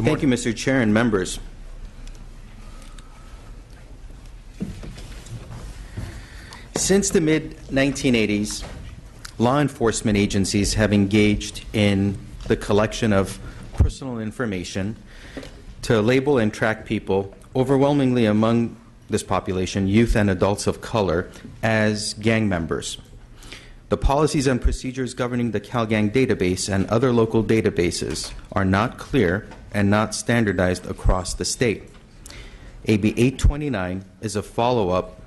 Thank you, Mr. Chair and members. Since the mid-1980s, law enforcement agencies have engaged in the collection of personal information to label and track people, overwhelmingly among this population, youth and adults of color, as gang members. The policies and procedures governing the CalGang database and other local databases are not clear and not standardized across the state. AB 829 is a follow-up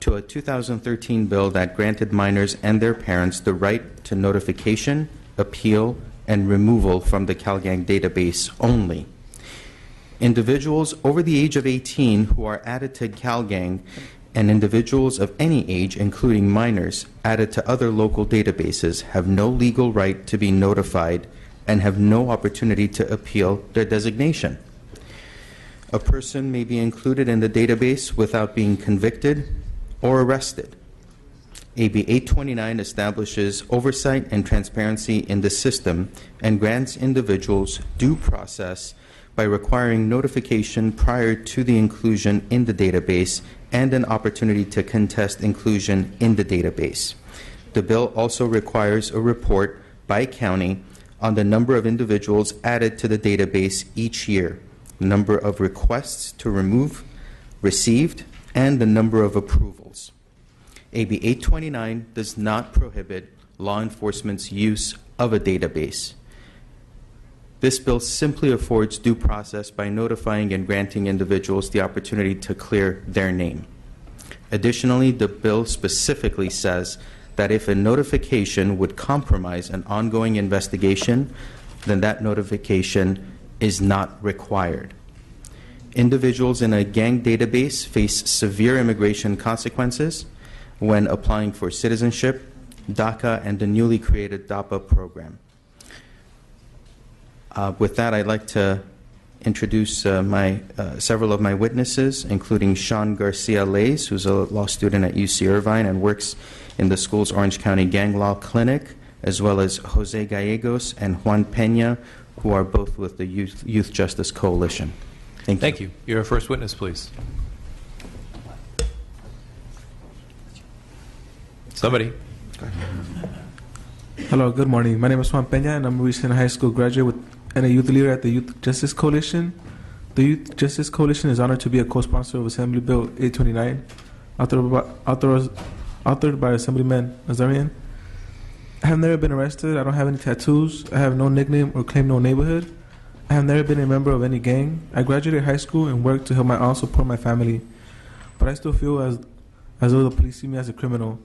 to a 2013 bill that granted minors and their parents the right to notification, appeal, and removal from the CalGang database only. Individuals over the age of 18 who are added to CalGang and individuals of any age, including minors, added to other local databases have no legal right to be notified and have no opportunity to appeal their designation. A person may be included in the database without being convicted or arrested. AB 829 establishes oversight and transparency in the system and grants individuals due process by requiring notification prior to the inclusion in the database and an opportunity to contest inclusion in the database. The bill also requires a report by county on the number of individuals added to the database each year, the number of requests to remove received, and the number of approvals. AB 829 does not prohibit law enforcement's use of a database. This bill simply affords due process by notifying and granting individuals the opportunity to clear their name. Additionally, the bill specifically says that if a notification would compromise an ongoing investigation, then that notification is not required. Individuals in a gang database face severe immigration consequences when applying for citizenship, DACA, and the newly created DAPA program. With that, I'd like to introduce several of my witnesses, including Sean Garcia-Lays, who's a law student at UC Irvine and works in the school's Orange County Gang Law Clinic, as well as Jose Gallegos and Juan Peña, who are both with the Youth Justice Coalition. Thank you. Your first witness, please. Somebody. Hello, good morning. My name is Juan Peña, and I'm a recent high school graduate and a youth leader at the Youth Justice Coalition. The Youth Justice Coalition is honored to be a co-sponsor of Assembly Bill 829, authored by Assemblyman Nazarian. I have never been arrested. I don't have any tattoos. I have no nickname or claim no neighborhood. I have never been a member of any gang. I graduated high school and worked to help my aunt support my family. But I still feel as though the police see me as a criminal.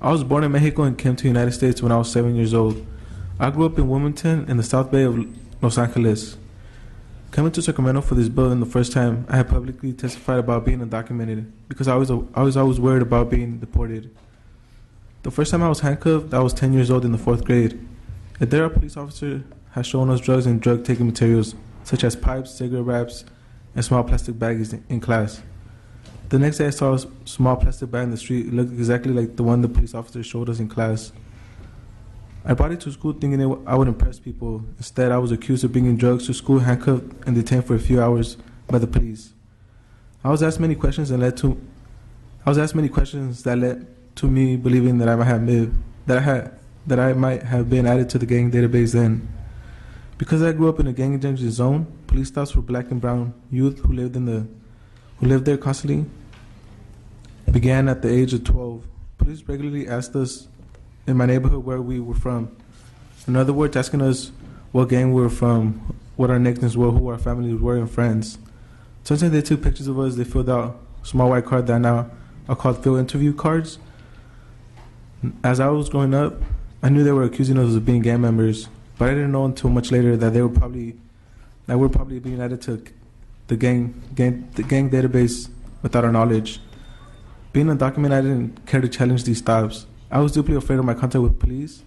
I was born in Mexico and came to the United States when I was 7 years old. I grew up in Wilmington in the South Bay of Los Angeles. Coming to Sacramento for this bill in the first time, I had publicly testified about being undocumented because I was always worried about being deported. The first time I was handcuffed, I was 10 years old in the 4th grade. A Dare police officer has shown us drugs and drug-taking materials, such as pipes, cigarette wraps, and small plastic bags in class. The next day I saw a small plastic bag in the street. It looked exactly like the one the police officer showed us in class. I brought it to school thinking I would impress people. Instead, I was accused of bringing drugs to school, handcuffed, and detained for a few hours by the police. I was asked many questions that led to me believing that I might have been added to the gang database then. Because I grew up in a gang-engaged zone, police stops for black and brown youth who lived there constantly began at the age of 12. Police regularly asked us in my neighborhood where we were from. In other words, asking us what gang we were from, what our nicknames were, who our families were, and friends. Sometimes they took pictures of us. They filled out small white cards that now are called field interview cards. As I was growing up, I knew they were accusing us of being gang members, but I didn't know until much later that we're probably being added to the gang database without our knowledge. Being undocumented, I didn't care to challenge these stops. I was deeply afraid of my contact with police.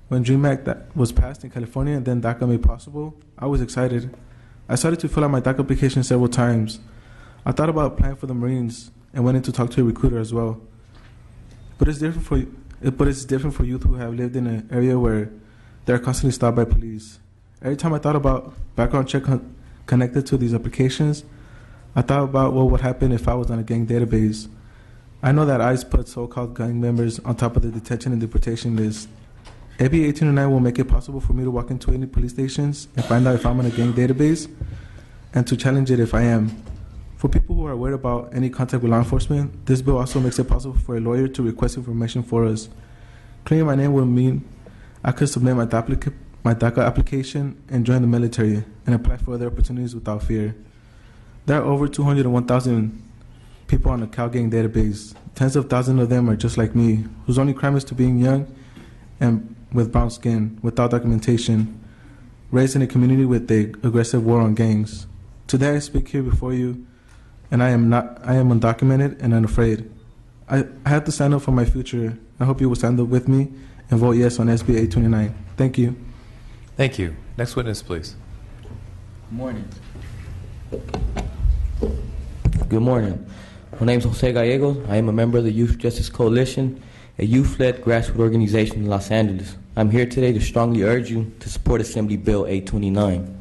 When DREAM Act that was passed in California and then DACA made possible, I was excited. I started to fill out my DACA application several times. I thought about applying for the Marines and went in to talk to a recruiter as well. But it's different for youth who have lived in an area where they're constantly stopped by police. Every time I thought about background check connected to these applications, I thought about what would happen if I was on a gang database. I know that ICE put so-called gang members on top of the detention and deportation list. AB 1809 will make it possible for me to walk into any police stations and find out if I'm on a gang database and to challenge it if I am. For people who are worried about any contact with law enforcement, this bill also makes it possible for a lawyer to request information for us. Clearing my name would mean I could submit my DACA application and join the military and apply for other opportunities without fear. There are over 201,000 people on the Cal Gang database. Tens of thousands of them are just like me, whose only crime is to being young and with brown skin, without documentation, raised in a community with an aggressive war on gangs. Today I speak here before you, and I am undocumented and unafraid. I have to stand up for my future. I hope you will stand up with me and vote yes on SB 829. Thank you. Thank you. Next witness, please. Morning. Good morning. My name is Jose Gallegos. I am a member of the Youth Justice Coalition, a youth-led grassroots organization in Los Angeles. I'm here today to strongly urge you to support Assembly Bill 829.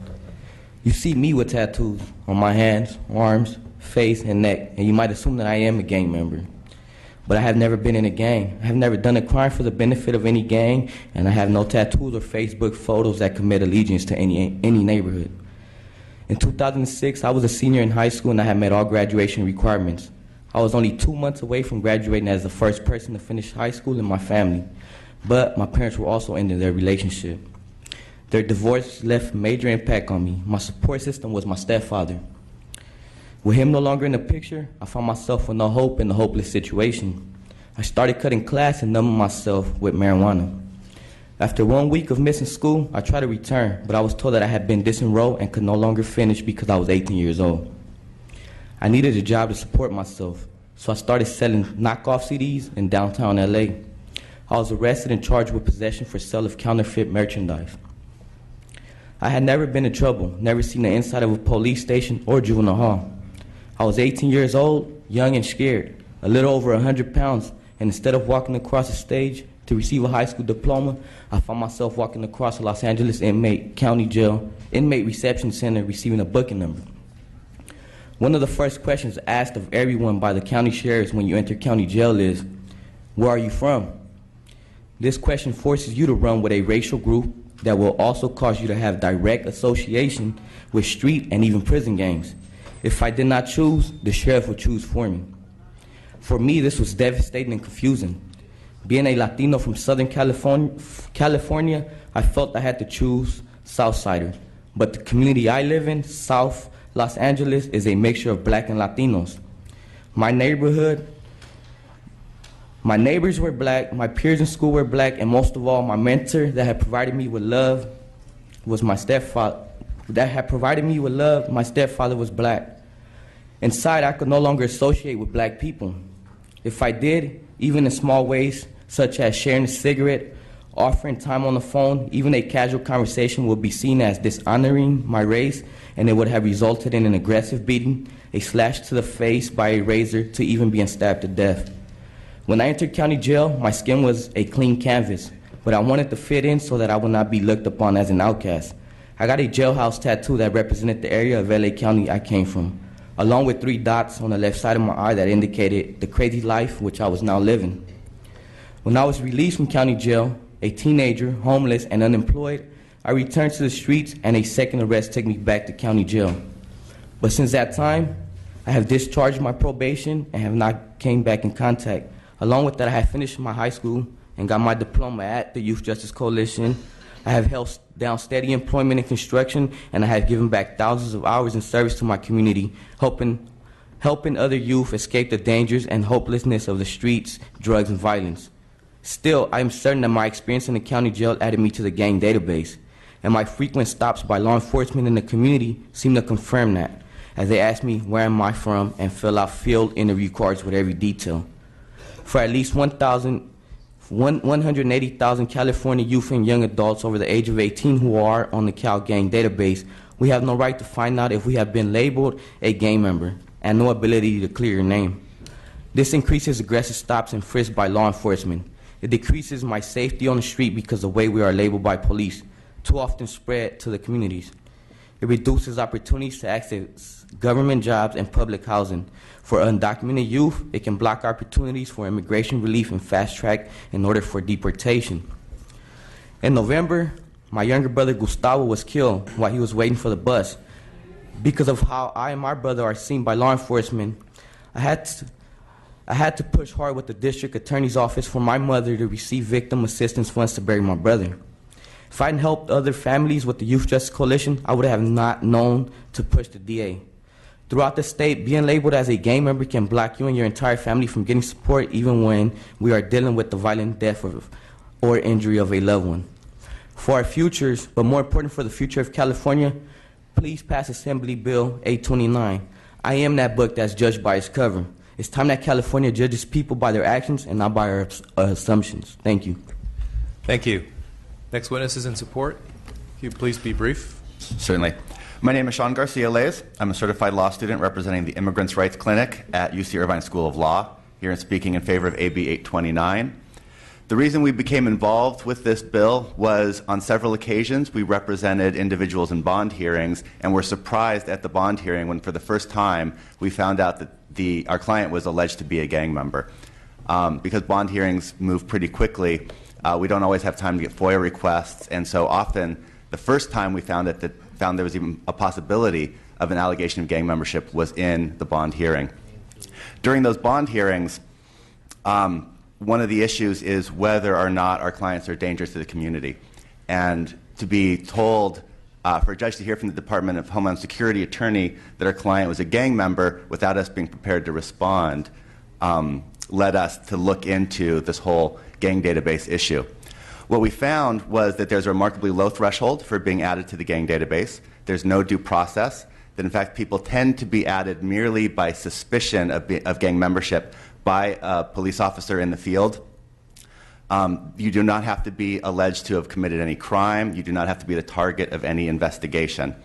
You see me with tattoos on my hands, arms, face, and neck, and you might assume that I am a gang member. But I have never been in a gang. I have never done a crime for the benefit of any gang, and I have no tattoos or Facebook photos that commit allegiance to any neighborhood. In 2006, I was a senior in high school and I had met all graduation requirements. I was only 2 months away from graduating as the first person to finish high school in my family, but my parents were also ending their relationship. Their divorce left a major impact on me. My support system was my stepfather. With him no longer in the picture, I found myself with no hope in a hopeless situation. I started cutting class and numbing myself with marijuana. After 1 week of missing school, I tried to return, but I was told that I had been disenrolled and could no longer finish because I was 18 years old. I needed a job to support myself, so I started selling knockoff CDs in downtown LA. I was arrested and charged with possession for sale of counterfeit merchandise. I had never been in trouble, never seen the inside of a police station or juvenile hall. I was 18 years old, young and scared, a little over 100 pounds, and instead of walking across the stage to receive a high school diploma, I found myself walking across the Los Angeles County Jail Inmate Reception Center receiving a booking number. One of the first questions asked of everyone by the county sheriffs when you enter county jail is, "Where are you from?" This question forces you to run with a racial group that will also cause you to have direct association with street and even prison gangs. If I did not choose, the sheriff would choose for me. For me, this was devastating and confusing. Being a Latino from Southern California, I felt I had to choose Southsiders. But the community I live in, South Los Angeles, is a mixture of black and Latinos. My neighbors were black, my peers in school were black, and most of all, my mentor that had provided me with love was my stepfather. My stepfather was black. Inside, I could no longer associate with black people. If I did, even in small ways, such as sharing a cigarette, offering time on the phone, even a casual conversation would be seen as dishonoring my race, and it would have resulted in an aggressive beating, a slash to the face by a razor, to even being stabbed to death. When I entered county jail, my skin was a clean canvas, but I wanted to fit in so that I would not be looked upon as an outcast. I got a jailhouse tattoo that represented the area of LA County I came from, along with 3 dots on the left side of my eye that indicated the crazy life which I was now living. When I was released from county jail, a teenager, homeless, and unemployed, I returned to the streets and a second arrest took me back to county jail. But since that time, I have discharged my probation and have not came back in contact. Along with that, I have finished my high school and got my diploma at the Youth Justice Coalition. I have held down steady employment in construction, and I have given back thousands of hours in service to my community, helping other youth escape the dangers and hopelessness of the streets, drugs, and violence. Still, I am certain that my experience in the county jail added me to the gang database, and my frequent stops by law enforcement in the community seem to confirm that, as they ask me where am I from and fill out field interview cards with every detail. For at least 180,000 California youth and young adults over the age of 18 who are on the Cal Gang database, we have no right to find out if we have been labeled a gang member and no ability to clear your name. This increases aggressive stops and frisks by law enforcement. It decreases my safety on the street because the way we are labeled by police too often spread to the communities. It reduces opportunities to access government jobs and public housing. For undocumented youth, it can block opportunities for immigration relief and fast track in order for deportation. In November, my younger brother Gustavo was killed while he was waiting for the bus. Because of how I and my brother are seen by law enforcement, I had to push hard with the district attorney's office for my mother to receive victim assistance funds to bury my brother. If I hadn't helped other families with the Youth Justice Coalition, I would have not known to push the DA. Throughout the state, being labeled as a gang member can block you and your entire family from getting support even when we are dealing with the violent death or injury of a loved one. For our futures, but more important for the future of California, please pass Assembly Bill 829. I am that book that's judged by its cover. It's time that California judges people by their actions and not by our assumptions. Thank you. Thank you. Next witness is in support. If you please be brief. Certainly. My name is Sean Garcia-Leyes. I'm a certified law student representing the Immigrants' Rights Clinic at UC Irvine School of Law, here and speaking in favor of AB 829. The reason we became involved with this bill was on several occasions we represented individuals in bond hearings and were surprised at the bond hearing when for the first time we found out that our client was alleged to be a gang member. Because bond hearings move pretty quickly, we don't always have time to get FOIA requests, and so often the first time we found there was even a possibility of an allegation of gang membership was in the bond hearing. During those bond hearings, one of the issues is whether or not our clients are dangerous to the community. And to be told, for a judge to hear from the Department of Homeland Security attorney that our client was a gang member without us being prepared to respond led us to look into this whole gang database issue. What we found was that there's a remarkably low threshold for being added to the gang database. There's no due process. That in fact people tend to be added merely by suspicion of gang membership by a police officer in the field. You do not have to be alleged to have committed any crime. You do not have to be the target of any investigation.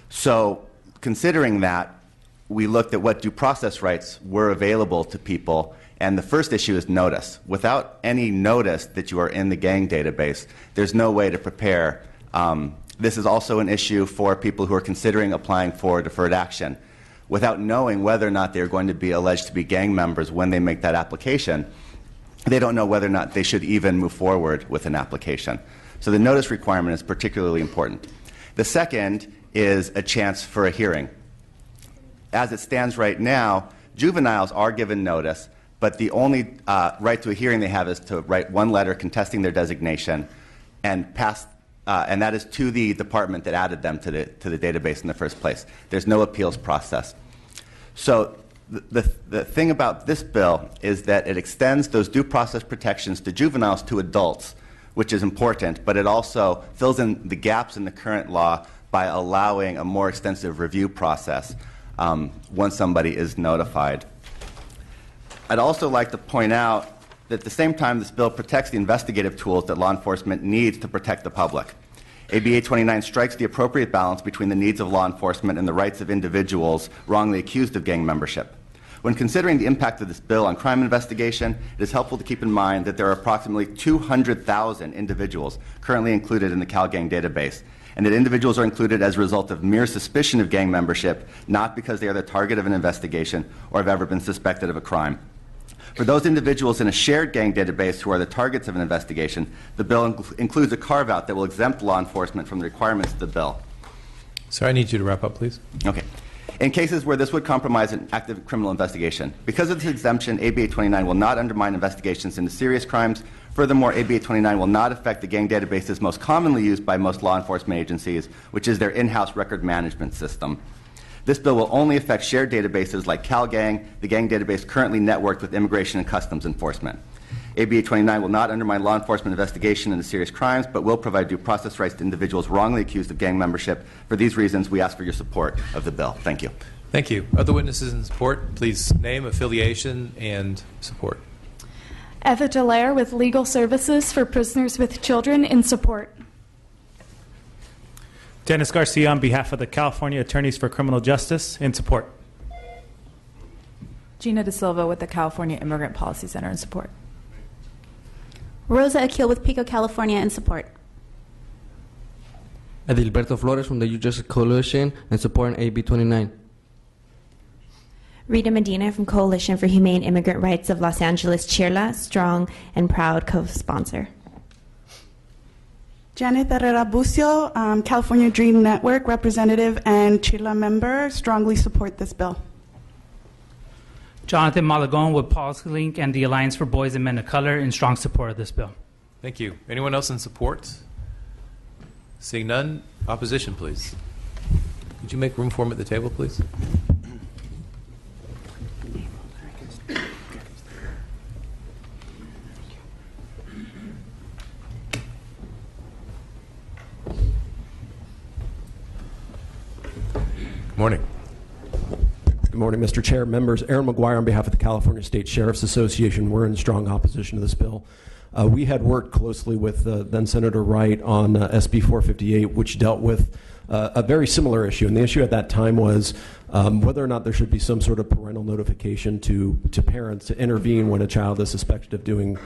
So considering that, we looked at what due process rights were available to people, and the first issue is notice. Without any notice that you are in the gang database, there's no way to prepare. This is also an issue for people who are considering applying for deferred action. Without knowing whether or not they're going to be alleged to be gang members when they make that application, they don't know whether or not they should even move forward with an application. So the notice requirement is particularly important. The second is a chance for a hearing. As it stands right now, juveniles are given notice, but the only right to a hearing they have is to write one letter contesting their designation and pass, and that is to the department that added them to the database in the first place. There's no appeals process. So the thing about this bill is that it extends those due process protections to juveniles to adults, which is important, but it also fills in the gaps in the current law by allowing a more extensive review process once somebody is notified. I'd also like to point out that at the same time this bill protects the investigative tools that law enforcement needs to protect the public. AB 829 strikes the appropriate balance between the needs of law enforcement and the rights of individuals wrongly accused of gang membership. When considering the impact of this bill on crime investigation, it is helpful to keep in mind that there are approximately 200,000 individuals currently included in the CalGang database, and that individuals are included as a result of mere suspicion of gang membership, not because they are the target of an investigation or have ever been suspected of a crime. For those individuals in a shared gang database who are the targets of an investigation, the bill includes a carve-out that will exempt law enforcement from the requirements of the bill. Sir, I need you to wrap up, please. Okay. In cases where this would compromise an active criminal investigation, because of this exemption, AB 829 will not undermine investigations into serious crimes. Furthermore, AB 829 will not affect the gang databases most commonly used by most law enforcement agencies, which is their in-house record management system. This bill will only affect shared databases like CalGang, the gang database currently networked with Immigration and Customs Enforcement. AB 829 will not undermine law enforcement investigation into serious crimes, but will provide due process rights to individuals wrongly accused of gang membership. For these reasons, we ask for your support of the bill. Thank you. Thank you. Other witnesses in support, please name, affiliation, and support. Eva Dallaire with Legal Services for Prisoners with Children in support. Dennis Garcia on behalf of the California Attorneys for Criminal Justice in support. Gina De Silva with the California Immigrant Policy Center in support. Rosa Akil with Pico, California in support. Edilberto Flores from the Youth Justice Coalition and supporting AB 29. Rita Medina from Coalition for Humane Immigrant Rights of Los Angeles, CHIRLA, strong and proud co-sponsor. Janet Herrera Bucio, California Dream Network representative and CHIRLA member, strongly support this bill. Jonathan Malagon with Policy Link and the Alliance for Boys and Men of Color in strong support of this bill. Thank you. Anyone else in support? Seeing none, opposition, please. Could you make room for him at the table, please? Good morning. Good morning, Mr. Chair, members. Aaron McGuire on behalf of the California State Sheriff's Association. We're in strong opposition to this bill. We had worked closely with then Senator Wright on SB 458, which dealt with a very similar issue. And the issue at that time was whether or not there should be some sort of parental notification to parents to intervene when a child is suspected of doing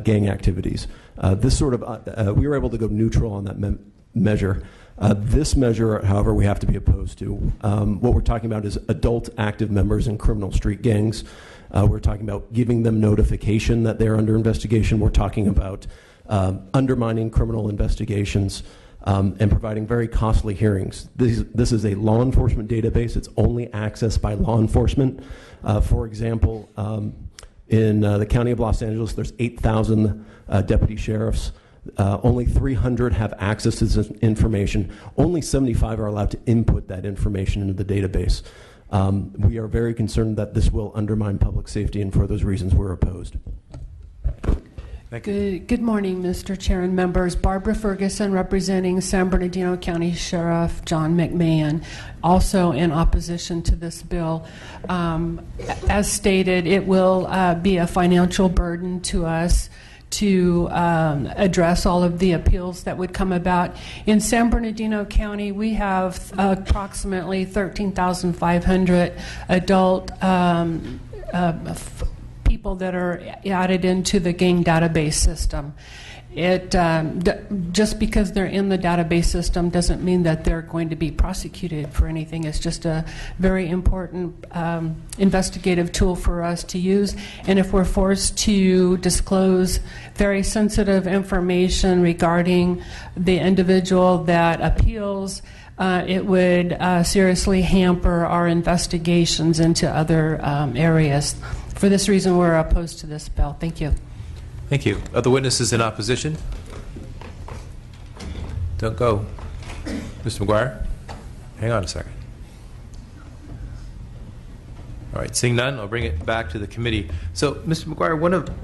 gang activities. We were able to go neutral on that measure. This measure, however, we have to be opposed to. What we're talking about is adult active members in criminal street gangs. We're talking about giving them notification that they're under investigation. We're talking about undermining criminal investigations and providing very costly hearings. This is a law enforcement database. It's only accessed by law enforcement. For example, in the County of Los Angeles, there's 8,000 deputy sheriffs. Only 300 have access to this information. Only 75 are allowed to input that information into the database. We are very concerned that this will undermine public safety, and for those reasons, we're opposed. Good morning, Mr. Chair and members. Barbara Ferguson, representing San Bernardino County Sheriff John McMahon, also in opposition to this bill. As stated, it will be a financial burden to us to address all of the appeals that would come about. In San Bernardino County, we have approximately 13,500 adult people that are added into the gang database system. Just because they're in the database system doesn't mean that they're going to be prosecuted for anything. It's just a very important investigative tool for us to use. And if we're forced to disclose very sensitive information regarding the individual that appeals, it would seriously hamper our investigations into other areas. For this reason, we're opposed to this bill. Thank you. Thank you. Other witnesses in opposition? Don't go. Mr. McGuire? Hang on a second. All right, seeing none, I'll bring it back to the committee. So, Mr. McGuire,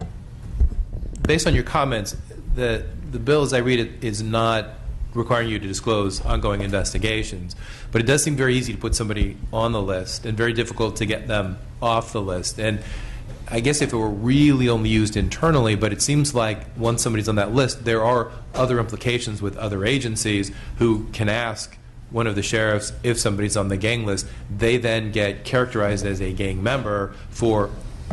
based on your comments, the bill as I read it is not requiring you to disclose ongoing investigations, but it does seem very easy to put somebody on the list and very difficult to get them off the list. And I guess if it were really only used internally, but it seems like once somebody's on that list, there are other implications with other agencies who can ask one of the sheriffs if somebody's on the gang list. They then get characterized as a gang member for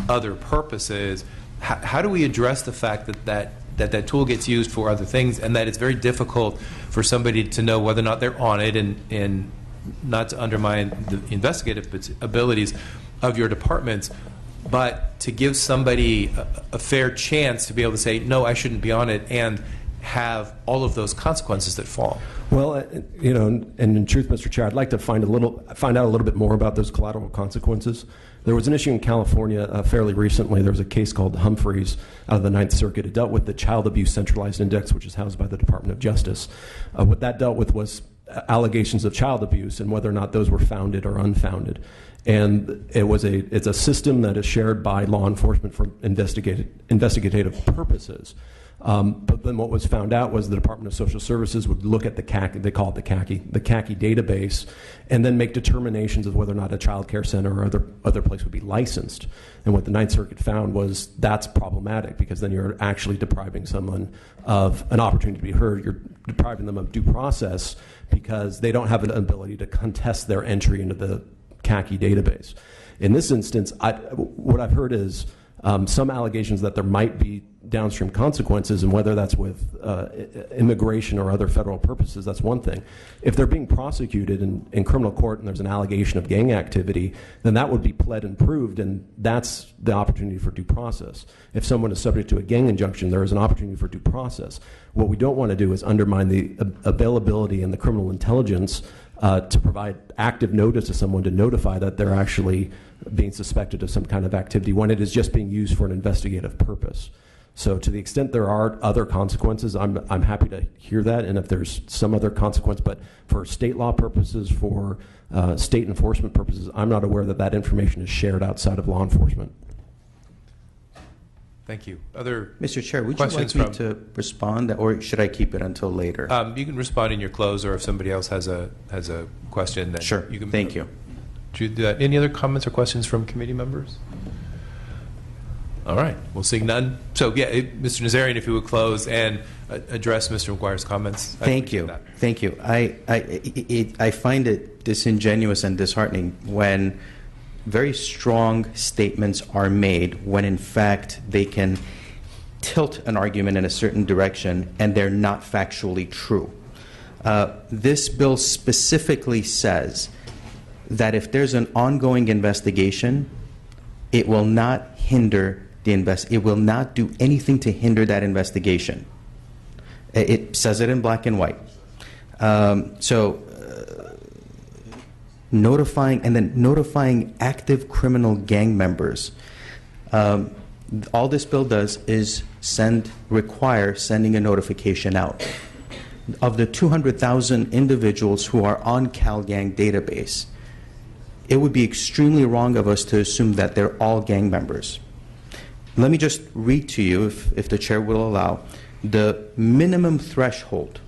other purposes. How do we address the fact that tool gets used for other things, and that it's very difficult for somebody to know whether or not they're on it, and not to undermine the investigative abilities of your departments, but to give somebody a fair chance to be able to say, no, I shouldn't be on it, and have all of those consequences that fall? Well, and in truth, Mr. Chair, I'd like to find out a little bit more about those collateral consequences. There was an issue in California fairly recently. There was a case called Humphreys out of the Ninth Circuit. It dealt with the Child Abuse Centralized Index, which is housed by the Department of Justice. What that dealt with was allegations of child abuse and whether or not those were founded or unfounded. And it's a system that is shared by law enforcement for investigative purposes. But then what was found out was the Department of Social Services would look at the CACI, they call it the CACI database, and then make determinations of whether or not a child care center or other place would be licensed. And what the Ninth Circuit found was that's problematic, because then you're actually depriving someone of an opportunity to be heard. You're depriving them of due process because they don't have an ability to contest their entry into the CACI database. In this instance, what I've heard is some allegations that there might be downstream consequences, and whether that's with immigration or other federal purposes, that's one thing. If they're being prosecuted in criminal court and there's an allegation of gang activity, then that would be pled and proved, and that's the opportunity for due process. If someone is subject to a gang injunction, there is an opportunity for due process. What we don't want to do is undermine the availability and the criminal intelligence to provide active notice to someone to notify that they're actually being suspected of some kind of activity when it is just being used for an investigative purpose. So to the extent there are other consequences, I'm happy to hear that, and if there's some other consequence, but for state law purposes, for state enforcement purposes, I'm not aware that that information is shared outside of law enforcement. Thank you. Other Mr. Chair, would you like me to respond, or should I keep it until later? You can respond in your close, or if somebody else has a question, then sure. You can. Thank you. Do that. Any other comments or questions from committee members? All right. We'll see none. So, yeah, Mr. Nazarian, if you would close and address Mr. McGuire's comments. Thank you. Thank you. I find it disingenuous and disheartening when very strong statements are made when, in fact, they can tilt an argument in a certain direction and they're not factually true. This bill specifically says that if there's an ongoing investigation, it will not hinder it will not do anything to hinder that investigation. It says it in black and white. Notifying active criminal gang members. All this bill does is require sending a notification out. Of the 200,000 individuals who are on CalGang database, it would be extremely wrong of us to assume that they're all gang members. Let me just read to you, if the chair will allow, the minimum threshold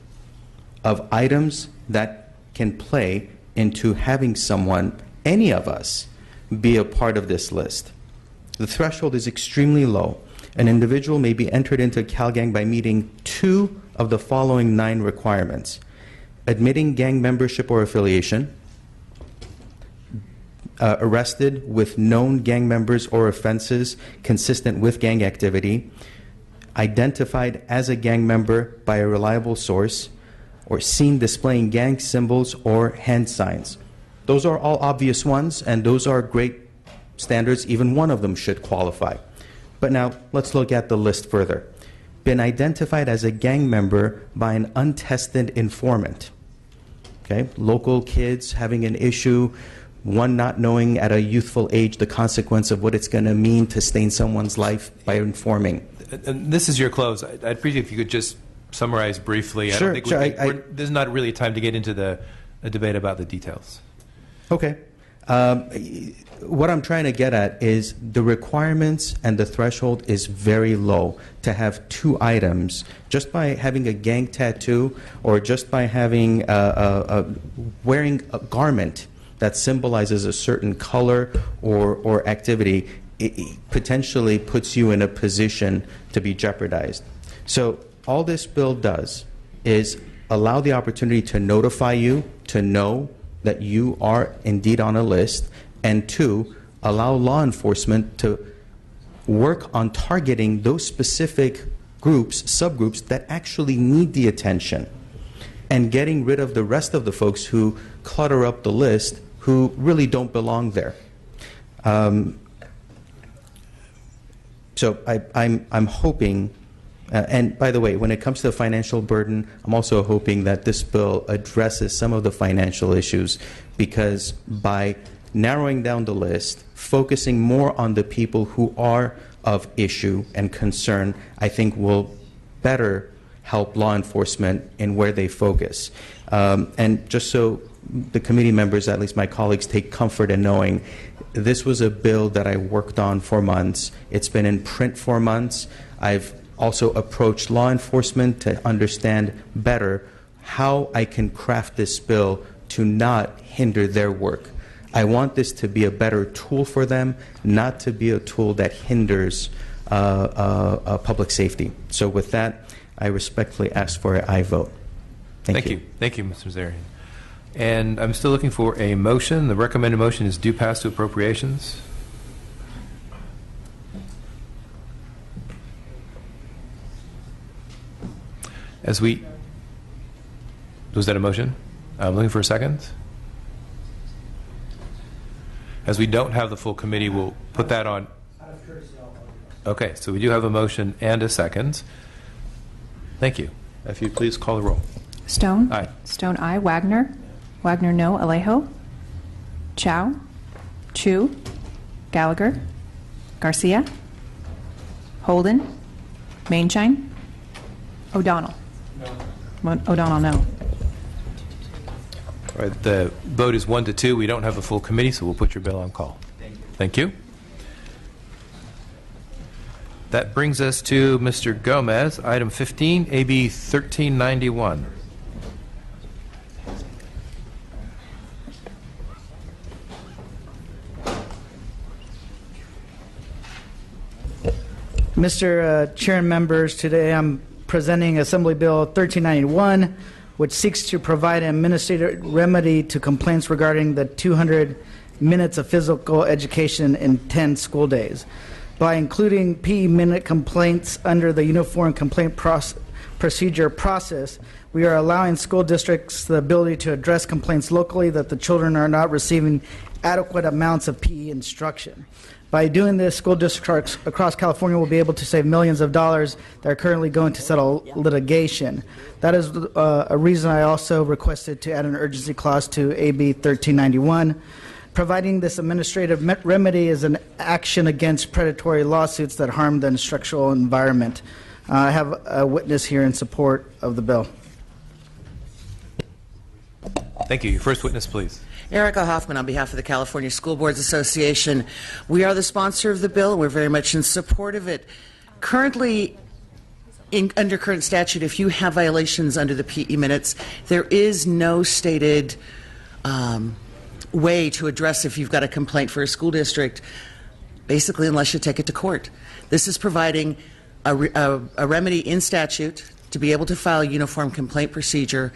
of items that can play into having someone, any of us, be a part of this list. The threshold is extremely low. An individual may be entered into CalGang by meeting 2 of the following 9 requirements: admitting gang membership or affiliation, arrested with known gang members or offenses consistent with gang activity, identified as a gang member by a reliable source, or seen displaying gang symbols or hand signs. Those are all obvious ones, and those are great standards. Even one of them should qualify. But now let's look at the list further. Been identified as a gang member by an untested informant. Okay, local kids having an issue, one not knowing at a youthful age the consequence of what it's going to mean to stain someone's life by informing. And this is your close. I'd appreciate if you could just summarize briefly. Sure, I don't think there's not really time to get into a debate about the details. Okay. What I'm trying to get at is the requirements and the threshold is very low to have 2 items. Just by having a gang tattoo or just by having wearing a garment that symbolizes a certain color or activity, it potentially puts you in a position to be jeopardized. So all this bill does is allow the opportunity to notify you, to know that you are indeed on a list, and 2, allow law enforcement to work on targeting those specific groups, subgroups that actually need the attention, and getting rid of the rest of the folks who clutter up the list who really don't belong there. So I'm hoping, and by the way, when it comes to the financial burden, I'm also hoping that this bill addresses some of the financial issues, because by narrowing down the list, focusing more on the people who are of issue and concern, I think will better help law enforcement in where they focus. And just so the committee members, at least my colleagues, take comfort in knowing this was a bill that I worked on for months. It's been in print for months. I've also approached law enforcement to understand better how I can craft this bill to not hinder their work. I want this to be a better tool for them, not to be a tool that hinders public safety. So with that, I respectfully ask for an aye vote. Thank you. Thank you, Mr. Zarian. And I'm still looking for a motion. The recommended motion is due pass to appropriations. Was that a motion? I'm looking for a second. As we don't have the full committee, we'll put that on. Okay, so we do have a motion and a second. Thank you. If you please call the roll. Stone? Aye. Stone, aye. Wagner? Wagner, no. Alejo? Chow? Chu? Gallagher? Garcia? Holden? Mainshine? O'Donnell? No. O'Donnell, no. All right, the vote is 1-2. We don't have a full committee, so we'll put your bill on call. Thank you. That brings us to Mr. Gomez, item 15, AB 1391. Mr. Chair and members, today I'm presenting Assembly Bill 1391, which seeks to provide an administrative remedy to complaints regarding the 200 minutes of physical education in 10 school days. By including PE minute complaints under the Uniform Complaint Procedure process, we are allowing school districts the ability to address complaints locally that the children are not receiving adequate amounts of PE instruction. By doing this, school districts across California will be able to save millions of dollars that are currently going to settle litigation. That is a reason I also requested to add an urgency clause to AB 1391. Providing this administrative remedy is an action against predatory lawsuits that harm the instructional environment. I have a witness here in support of the bill. Thank you. Your first witness, please. Erica Hoffman on behalf of the California School Boards Association. We are the sponsor of the bill, and we're very much in support of it. Currently, under current statute, if you have violations under the PE minutes, there is no stated way to address if you've got a complaint for a school district, basically unless you take it to court. This is providing a remedy in statute to be able to file a uniform complaint procedure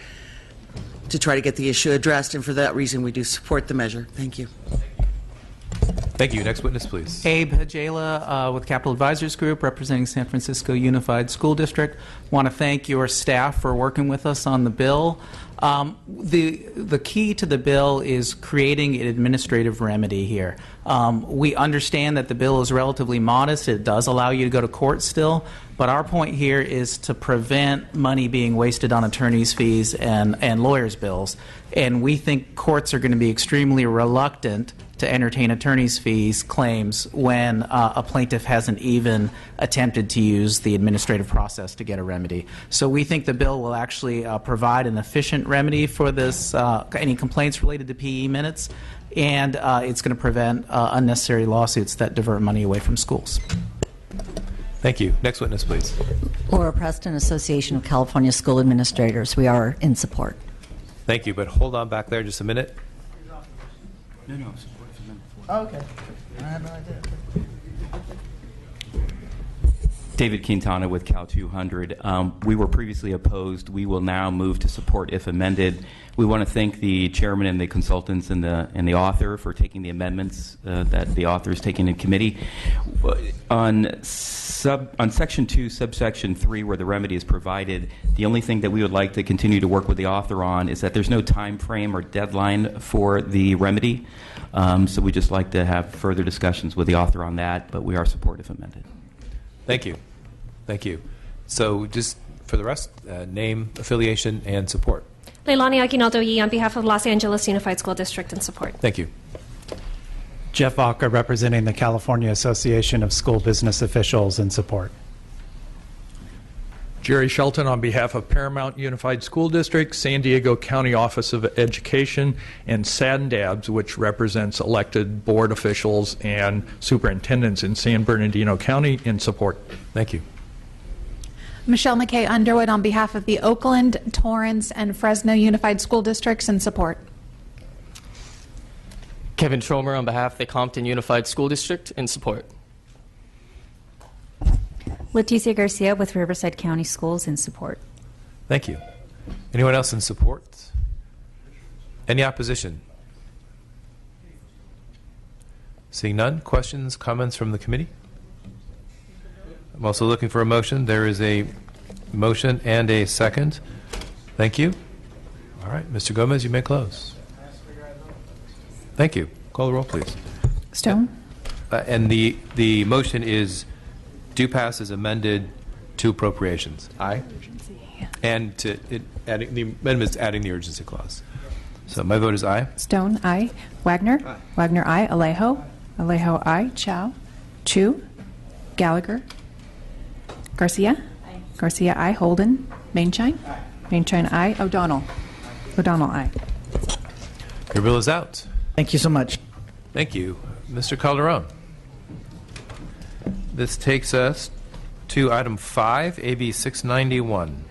to try to get the issue addressed, and for that reason we do support the measure. Thank you. Thank you. Next witness, please. Abe Hajela with Capital Advisors Group, representing San Francisco Unified School District. Want to thank your staff for working with us on the bill. The key to the bill is creating an administrative remedy here. We understand that the bill is relatively modest. It does allow you to go to court still, but our point here is to prevent money being wasted on attorneys' fees and lawyers' bills. And we think courts are going to be extremely reluctant to entertain attorneys' fees claims when a plaintiff hasn't even attempted to use the administrative process to get a remedy. So we think the bill will actually provide an efficient remedy for this, any complaints related to PE minutes, and it's going to prevent unnecessary lawsuits that divert money away from schools. Thank you. Next witness, please. Laura Preston, Association of California School Administrators. We are in support. Thank you, but hold on back there just a minute. No. Oh, okay. I had no idea. David Quintana with Cal 200. We were previously opposed. We will now move to support if amended. We want to thank the chairman and the consultants and the author for taking the amendments that the author is taking in committee. On section 2, subsection 3, where the remedy is provided, the only thing that we would like to continue to work with the author on is that there's no time frame or deadline for the remedy. So we just like to have further discussions with the author on that, but we are supportive if amended. Thank you. Thank you. So just for the rest, name, affiliation, and support. Leilani Aguinaldo Yee on behalf of Los Angeles Unified School District in support. Thank you. Jeff Vaca, representing the California Association of School Business Officials in support. Jerry Shelton on behalf of Paramount Unified School District, San Diego County Office of Education, and SANDABS, which represents elected board officials and superintendents in San Bernardino County, in support. Thank you. Michelle McKay Underwood on behalf of the Oakland, Torrance, and Fresno Unified School Districts in support. Kevin Tromer on behalf of the Compton Unified School District in support. Leticia Garcia with Riverside County Schools in support. Thank you. Anyone else in support? Any opposition? Seeing none, questions, comments from the committee? I'm also looking for a motion. There is a Motion and a second. Thank you. All right, Mr. Gomez, you may close. Thank you. Call the roll, please. Stone? And the motion is do pass as amended to appropriations. Aye. And adding the amendment is adding the urgency clause. So my vote is aye. Stone, aye. Wagner? Aye. Wagner, aye. Alejo? Alejo, aye. Chow? Chu? Gallagher? Garcia? Garcia, aye. Holden? Mainshine? Mainshine, aye. O'Donnell? O'Donnell, aye. Your bill is out. Thank you so much. Thank you. Mr. Calderon. This takes us to item 5, AB 691.